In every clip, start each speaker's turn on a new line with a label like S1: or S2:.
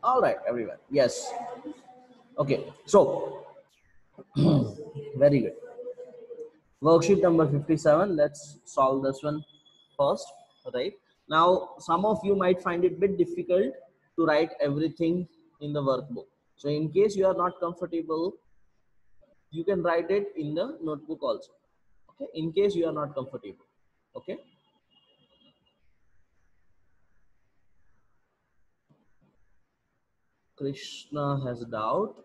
S1: All right, everyone. Yes. Okay. So very good. Worksheet number 57. Let's solve this one first. Right. Now, some of you might find it a bit difficult to write everything in the workbook. So in case you are not comfortable, you can write it in the notebook also. Okay. In case you are not comfortable. Okay. Krishna has doubt.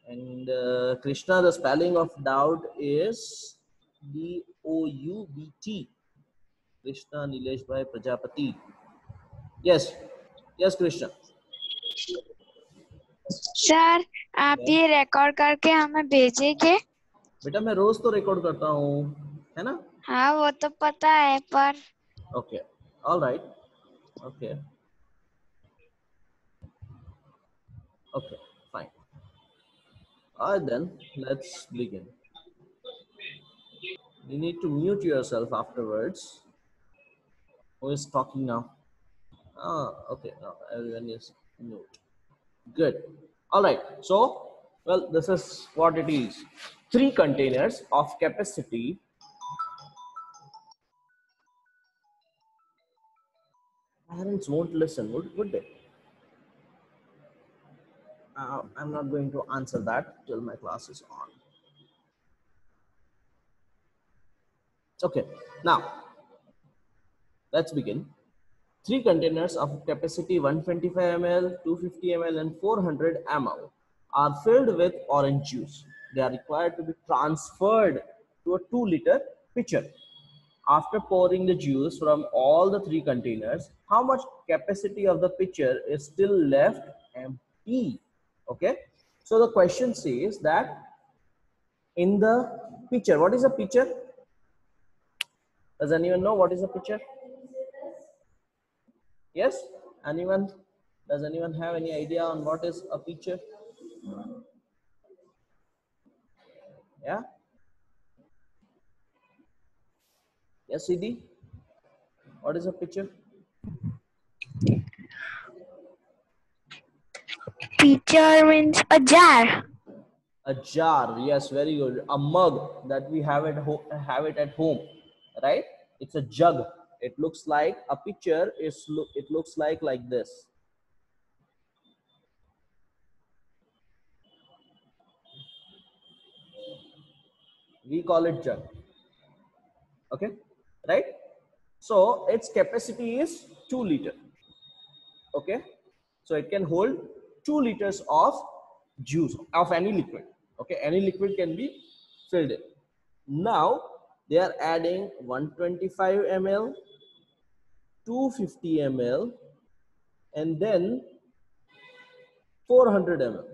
S1: And Krishna, the spelling of doubt is D-O-U-B-T. Krishna Nilesh Bhai Prajapati. Yes. Yes, Krishna.
S2: Sir आप ये record करके हमें भेजेंगे?
S1: बेटा मैं रोज तो record करता हूँ, है ना?
S2: हाँ वो तो पता है पर
S1: okay, all right, okay okay fine. Alright then, let's begin. You need to mute yourself afterwards. Who is talking now? Ah, okay, now everyone is mute. Good. All right. So, well, this is what it is. 3 containers of capacity. Parents won't listen, would they? I'm not going to answer that till my class is on. Okay. Now, let's begin. 3 containers of capacity 125 ml, 250 ml, and 400 ml are filled with orange juice. They are required to be transferred to a 2-liter pitcher. After pouring the juice from all the 3 containers, how much capacity of the pitcher is still left empty? Okay. So the question says that in the pitcher, what is a pitcher? Does anyone know what is a pitcher? Yes? Anyone? Does anyone have any idea on what is a pitcher? Yeah? Yes, CD? What is a pitcher?
S2: pitcher means a jar.
S1: A jar. Yes, very good. A mug that we have at home, right? It's a jug. It looks like a pitcher. It looks like this. We call it jug. Okay, right? So its capacity is 2 liter. Okay, so it can hold 2 liters of juice of any liquid. Okay, any liquid can be filled in. Now they are adding 125 ml, 250 ml, and then 400 ml.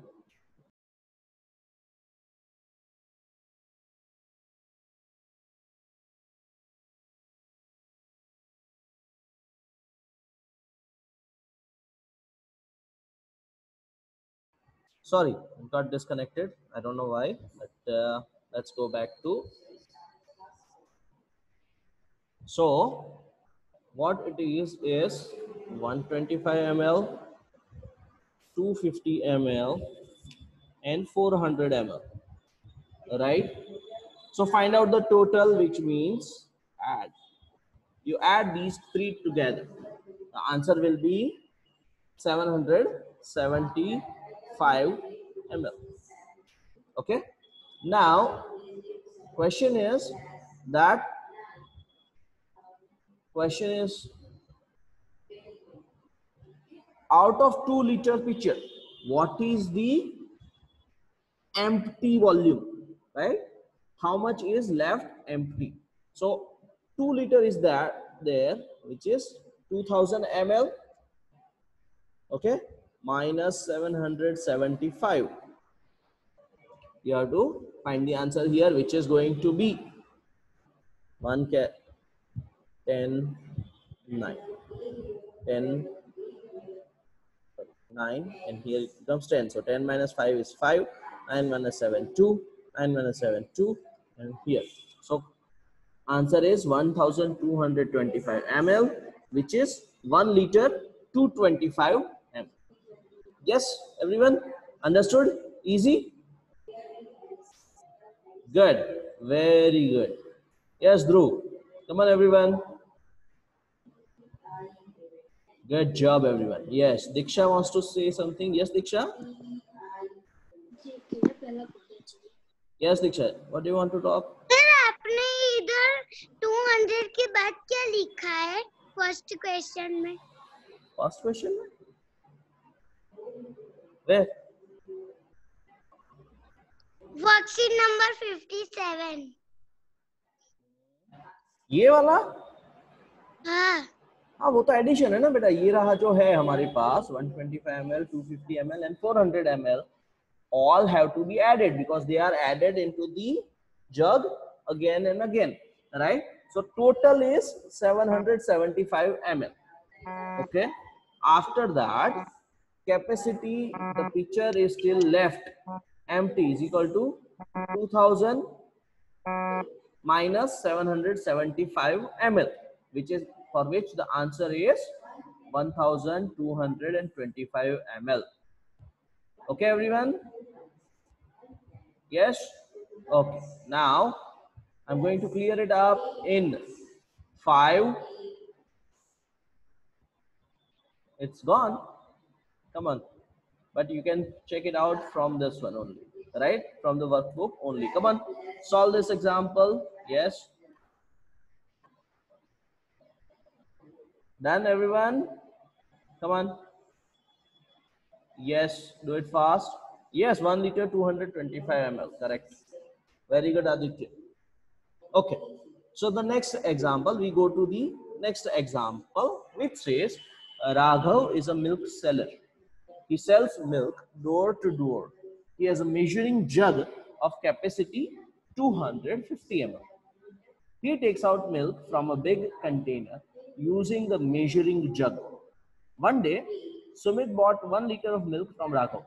S1: Sorry, got disconnected. I don't know why, but let's go back to. So what it is 125 ml, 250 ml, and 400 ml, right? So find out the total, which means add. You add these 3 together. The answer will be 775 ml. Okay. Now, question is out of 2 liter pitcher, what is the empty volume, right? How much is left empty? So 2 liter is there, which is 2000 ml. Okay, minus 775. You have to find the answer here, which is going to be 1 10 9 10 9, and here it becomes 10. So 10 minus 5 is 5, 9 minus 7 2, 9 minus 7 2, and here. So answer is 1225 ml, which is 1 liter 225 Yes, everyone understood? Easy? Good. Very good. Yes, Dhruv. Come on, everyone. Good job, everyone. Yes, Diksha wants to say something. Yes, Diksha? Yes, Diksha. What do you want to talk?
S3: Sir आपने इधर 200 के बाद क्या लिखा है first question में?
S1: First question? Where?
S3: Worksheet number 57.
S1: ये वाला?
S3: हाँ.
S1: हाँ, वो तो एडिशन है ना बेटा. ये रहा जो है हमारे पास 125 ml, 250 ml and 400 ml. All have to be added because they are added into the jug again and again, right? So total is 775 ml. Okay. After that, capacity, the pitcher is still left empty, is equal to 2000 minus 775 ml, which is for which the answer is 1225 ml. Okay, everyone? Yes? Okay. Now, I'm going to clear it up in 5. It's gone. Come on. But you can check it out from this one only, right? From the workbook only. Come on. Solve this example. Yes. Done, everyone? Come on. Yes. Do it fast. Yes, 1 liter, 225 ml. Correct. Very good, Aditya. Okay. So the next example, we go to the next example, which says Raghav is a milk seller. He sells milk door to door. He has a measuring jug of capacity 250 ml. He takes out milk from a big container using the measuring jug. One day, Sumit bought 1 liter of milk from Raghav.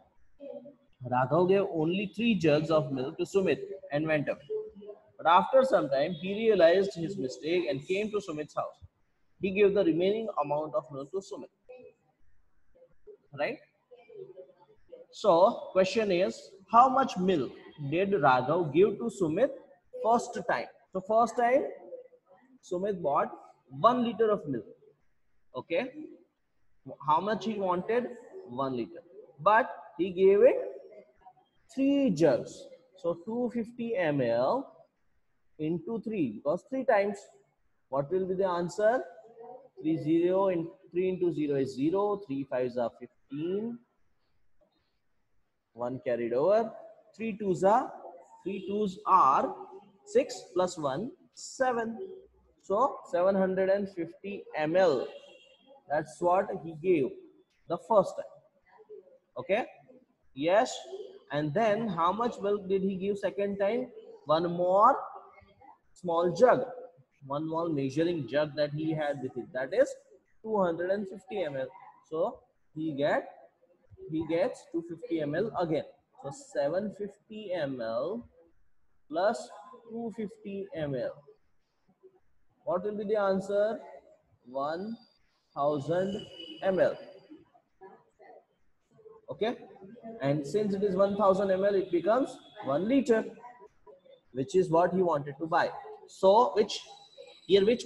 S1: Raghav gave only 3 jugs of milk to Sumit and went away. But after some time, he realized his mistake and came to Sumit's house. He gave the remaining amount of milk to Sumit. Right? So, question is, how much milk did Raghav give to Sumit first time? So, first time, Sumit bought 1 liter of milk. Okay? How much he wanted? 1 liter. But he gave it 3 jugs. So, 250 ml into 3, because 3 times. What will be the answer? 3 into 0 is 0. 3 5s are 15. 1 carried over. 3 2s are 6 plus 1, 7. So 750 ml. That's what he gave the first time. Okay. Yes. And then how much milk did he give second time? One more small jug. One more measuring jug that he had with it. That is 250 ml. So he gets 250 ml again. So 750 ml plus 250 ml. What will be the answer? 1000 ml. Okay. And since it is 1000 ml, it becomes 1 liter, which is what he wanted to buy. So which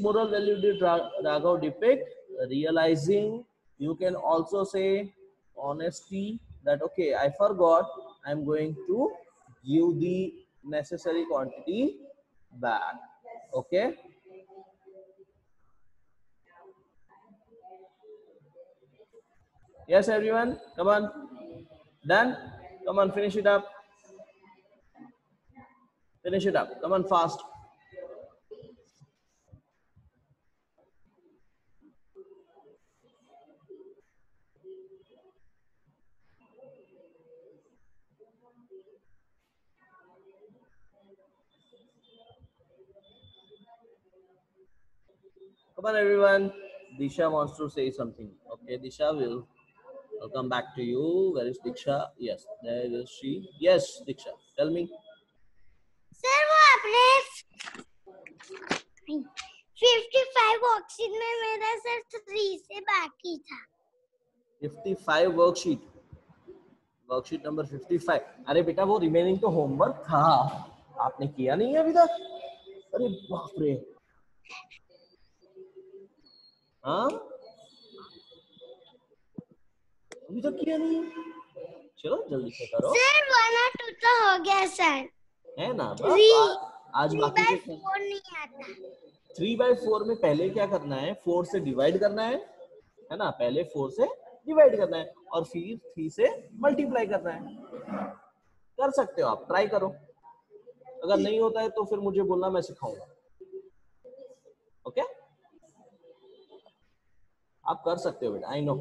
S1: moral value did Raghav depict? Realizing. You can also say honesty, that okay, I forgot, I'm going to give the necessary quantity back. Okay. Yes, everyone, come on. Done? Come on, finish it up. Finish it up. Come on, fast. Come on, everyone. Disha wants to say something. Okay, Disha, I'll come back to you. Where is Diksha? Yes, there is she. Yes, Diksha, tell me.
S3: Sir वो आपने 55 worksheet में मेरा sir 3 से बाकी था.
S1: 55 worksheet. Worksheet number 55। अरे बेटा वो रिमेनिंग तो होमवर्क था, आपने किया नहीं है अभी तक? अरे बाप रे, हाँ अभी तक किया नहीं है? चलो जल्दी से करो।
S3: सर 1 और 2 तो हो गया सर।
S1: है ना, बस
S3: 3
S1: आज
S3: 3
S1: बाकी
S3: बाय
S1: के
S3: 4 नहीं आता।
S1: 3/4 में पहले क्या करना है, 4 से डिवाइड करना है ना, पहले 4 से डिवाइड करना है और फिर 3 से मल्टीप्लाई करना है। कर सकते हो आप, ट्राई करो। अगर नहीं होता है तो फिर मुझे बोलना, मैं सिखाऊंगा। ओके, आप कर सकते हो बेटा, I know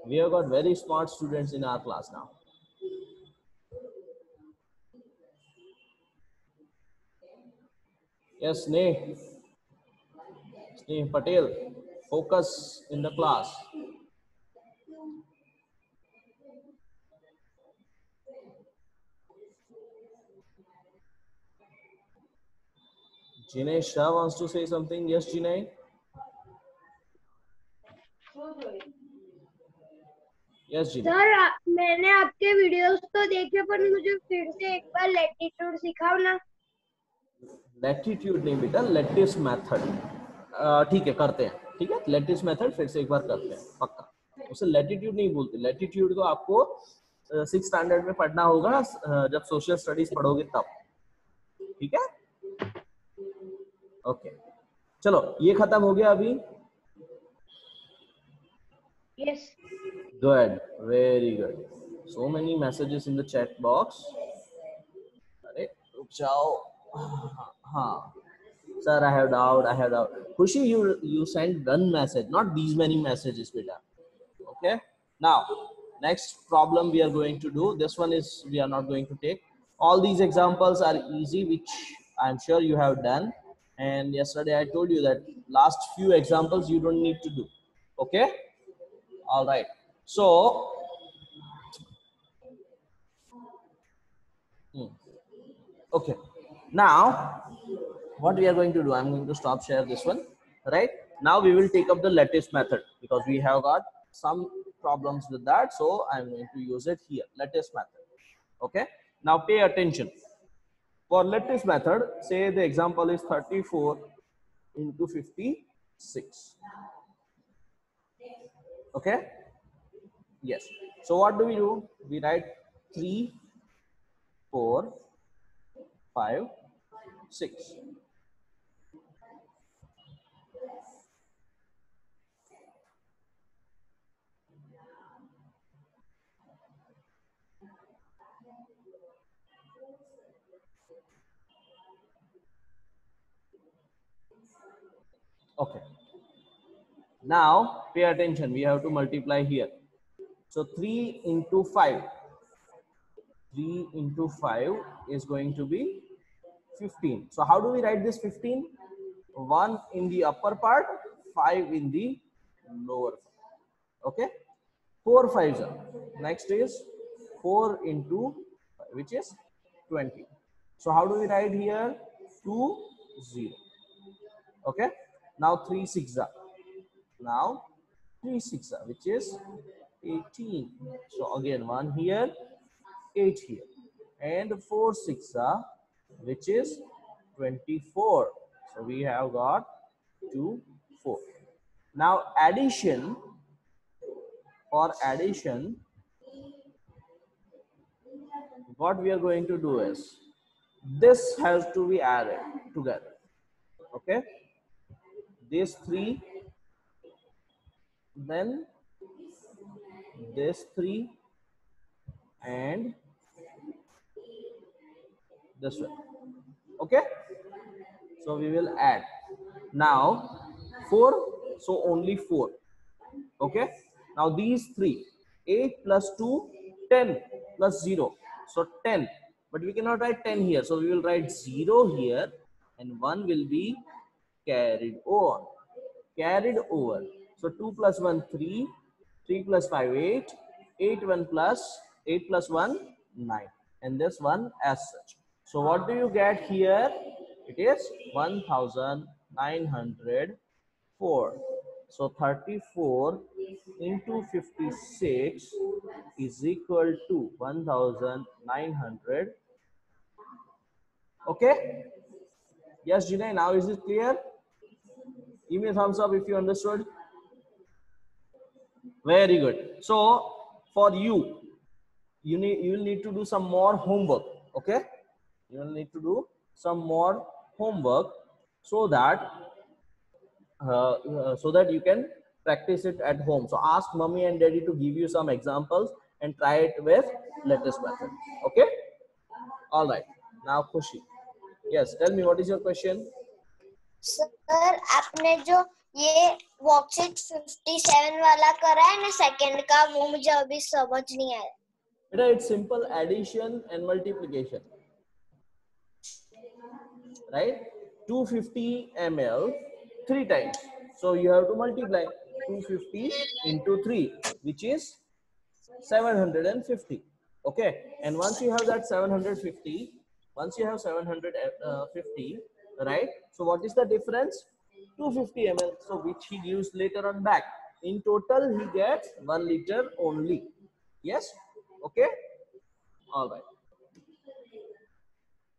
S1: we have got very smart students in our class now. Yes Sneh Patel, focus in the class. Jinay Shah wants to say something. Yes, Jinay. Yes, Jinay.
S3: Sir मैंने आपके वीडियोस तो देखे पर मुझे फिर से एक बार लैटिट्यूड सिखाओ ना।
S1: लैटिट्यूड नहीं बेटा, लैटिस मेथड। ठीक है, करते हैं। ठीक है, लैटिस मेथड फिर से एक बार करते हैं पक्का। उसे लैटिट्यूड नहीं बोलते, लैटिट्यूड तो आपको 6th स्टैंडर्ड में पढ़ना होगा, जब सोशल स्टडीज पढ़ोगे तब। ठीक है, ओके चलो ये खत्म हो गया अभी।
S3: Yes
S1: good, very good. So many messages in the chat box. अरे रुक जाओ। हाँ sir, I have doubt. Khushi, you sent one message, not these many messages beta. Okay, now next problem we are going to do, this one is we are not going to take. All these examples are easy, which I'm sure you have done, and yesterday I told you that last few examples you don't need to do. Okay, all right, so okay, now what we are going to do, I'm going to stop share this one. Right now we will take up the lattice method because we have got some problems with that, so I'm going to use it here, lattice method. Okay, now pay attention. For lattice method, say the example is 34 into 56. Okay, yes, so what do? We write 3 4 5 6. Okay, now pay attention, we have to multiply here. So 3 into 5 is going to be 15. So how do we write this 15? 1 in the upper part, 5 in the lower part. Okay, 4 5s are. Next is 4 into 5, which is 20. So how do we write here? 2 0. Okay, now 3 6 are. Now 3 6 are, which is 18. So again 1 here, 8 here, and 4 6 are, which is 24. So we have got 2 4. Now addition, for addition what we are going to do is this has to be added together. Okay, these 3, then this 3, and this one. Okay, so we will add now 4, so only 4. Okay, now these 3, 8 plus 2, 10 plus 0, so 10, but we cannot write 10 here, so we will write 0 here and 1 will be carried over. So 2 plus 1 3, 3 plus 5 8, 8 1 plus 8 plus 1 9, and this one as such. So what do you get here? It is 1904. So 34 into 56 is equal to 1900. Okay? Yes, Jinay, now is it clear? Give me a thumbs up if you understood. Very good. So for you will need to do some more homework. Okay, you will need to do some more homework so that you can practice it at home. So ask mommy and daddy to give you some examples and try it with latest method. Okay, all right. Now Khushi, yes, tell me what is your question.
S3: Sir आपने जो ये worksheet 57 वाला करा है ना second का, वो मुझे अभी समझ नहीं आया।
S1: बेटा it's simple addition and multiplication, right? 250 ml 3 times, so you have to multiply 250 into 3, which is 750. Okay, and once you have that 750, right? So what is the difference? 250 ml, so which he gives later on back. In total he gets 1 liter only. Yes. Okay, all right.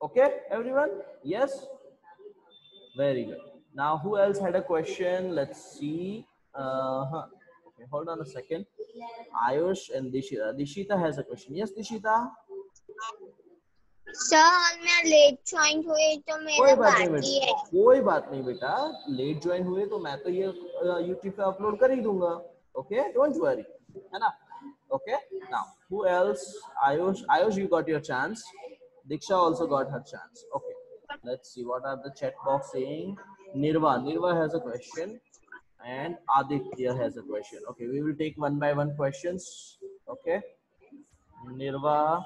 S1: Okay, everyone? Yes. Very good. Now, who else had a question? Let's see. Okay, hold on a second. Ayush and Dishita. Dishita has a question. Yes, Dishita.
S3: Sir मैं late join हुई तो मेरा बाकी है।
S1: कोई बात नहीं बेटा, लेट ज्वाइन हुए तो मैं तो ये YouTube पे अपलोड कर ही दूंगा. Okay, don't worry, है ना? Okay. Now, who else? Ayush, you got your chance. Diksha also got her chance. Okay. Let's see what are the chat box saying. Nirva has a question, and Aditya has a question. Okay, we will take one by one questions. Okay, Nirva.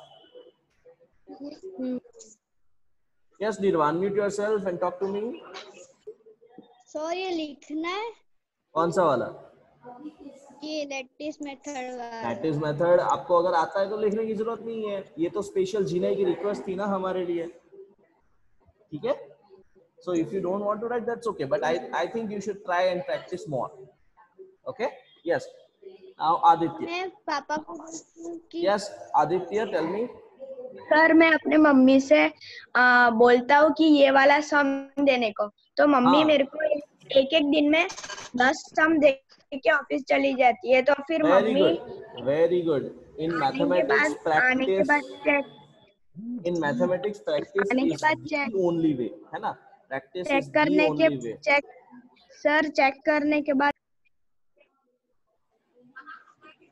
S1: Yes, Nirva, unmute yourself and talk to me.
S3: Sir ये लिखना है
S1: कौन सा वाला?
S3: ये lattice method वाला।
S1: Lattice method आपको अगर आता है तो लिखने की जरूरत नहीं है, ये तो स्पेशल जीने की रिक्वेस्ट थी ना हमारे लिए. ठीक है? So if you don't want to write, that's okay. But I think you should try and practice more. Okay? Yes. Now Aditya.
S3: मैं पापा को कि
S1: Yes, Aditya, tell me.
S4: Sir मैं अपने मम्मी से बोलता हूँ कि ये वाला सम देने को, तो मम्मी मेरे को एक एक दिन में 10 सम दे के ऑफिस चली जाती है, तो फिर mummy
S1: very good. In mathematics practice is the only way, है ना? Practice is the only way.
S4: Check करने के बाद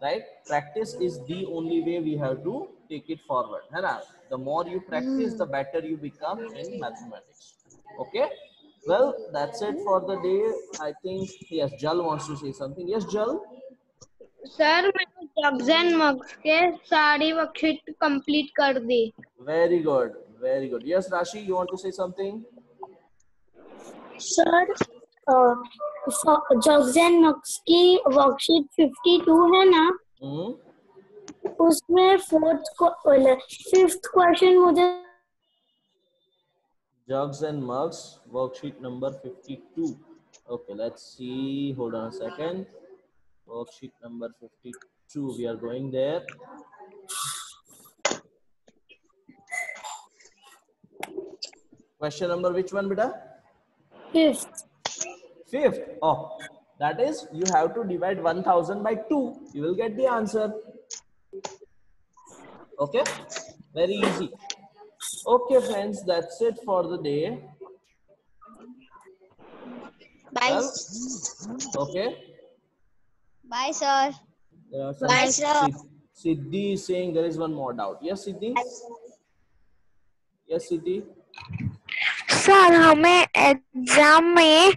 S1: right? Practice is the only way we have to take it forward, है ना? The more you practice, the better you become in mathematics. Okay? Well, that's it for the day. I think yes, Jal wants to say something. Yes, Jal.
S4: Sir मैंने jugs and mugs के सारी worksheet complete कर दी.
S1: Very good, very good. Yes, Rashi, you want to say something?
S5: Sir jugs and mugs की worksheet 52 है ना, उसमें fifth question मुझे
S1: Jugs and mugs worksheet number 52. Okay, let's see. Hold on a second. Worksheet number 52. We are going there. Question number which one, beta? Fifth. Oh, that is you have to divide 1000 by 2. You will get the answer. Okay, very easy. Okay, friends, that's it for the day.
S3: Bye.
S1: Well, okay.
S3: Bye, sir. Bye, sir.
S1: Siddhi is saying there is one more doubt. Yes, Siddhi? Yes, Siddhi?
S2: Sir हमें exam में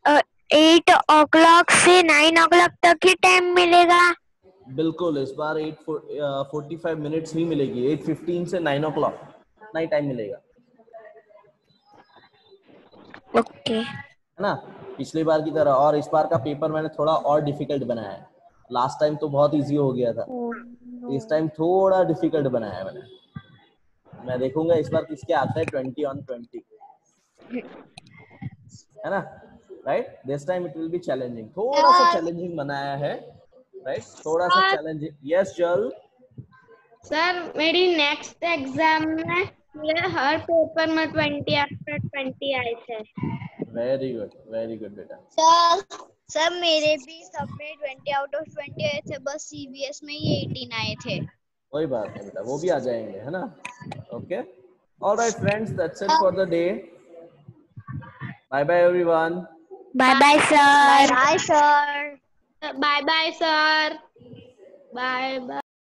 S2: 8 o'clock से 9 o'clock तक ही time मिलेगा.
S1: बिल्कुल, इस बार 8:45 minutes ही मिलेगी. 8:15 से 9 o'clock नहीं टाइम मिलेगा.
S2: ओके,
S1: है ना? पिछली बार की तरह. और इस बार का पेपर मैंने थोड़ा और डिफिकल्ट बनाया है. लास्ट टाइम तो बहुत इजी हो गया था, इस टाइम थोड़ा डिफिकल्ट बनाया है मैंने. मैं देखूंगा इस बार किसके आता है 20 on 20, है ना? Right, this time it will be challenging, थोड़ा सा चैलेंजिंग बनाया है, राइट, थोड़ा सा चैलेंजिंग। यस जल।
S4: सर मेरी नेक्स्ट एग्जाम में मेरे हर पेपर में 20 आफ्टर 20 आए थे।
S1: वेरी गुड बेटा।
S3: सर मेरे भी सब में 20 आउट ऑफ 20 आए थे, बस सीबीएस में ही 18 आए थे।
S1: कोई बात नहीं बेटा, वो भी आ जाएंगे, है ना। Okay, alright friends, that's it for the day. Bye bye everyone.
S2: Bye bye sir.
S3: Bye sir.
S4: Bye bye sir. Bye bye.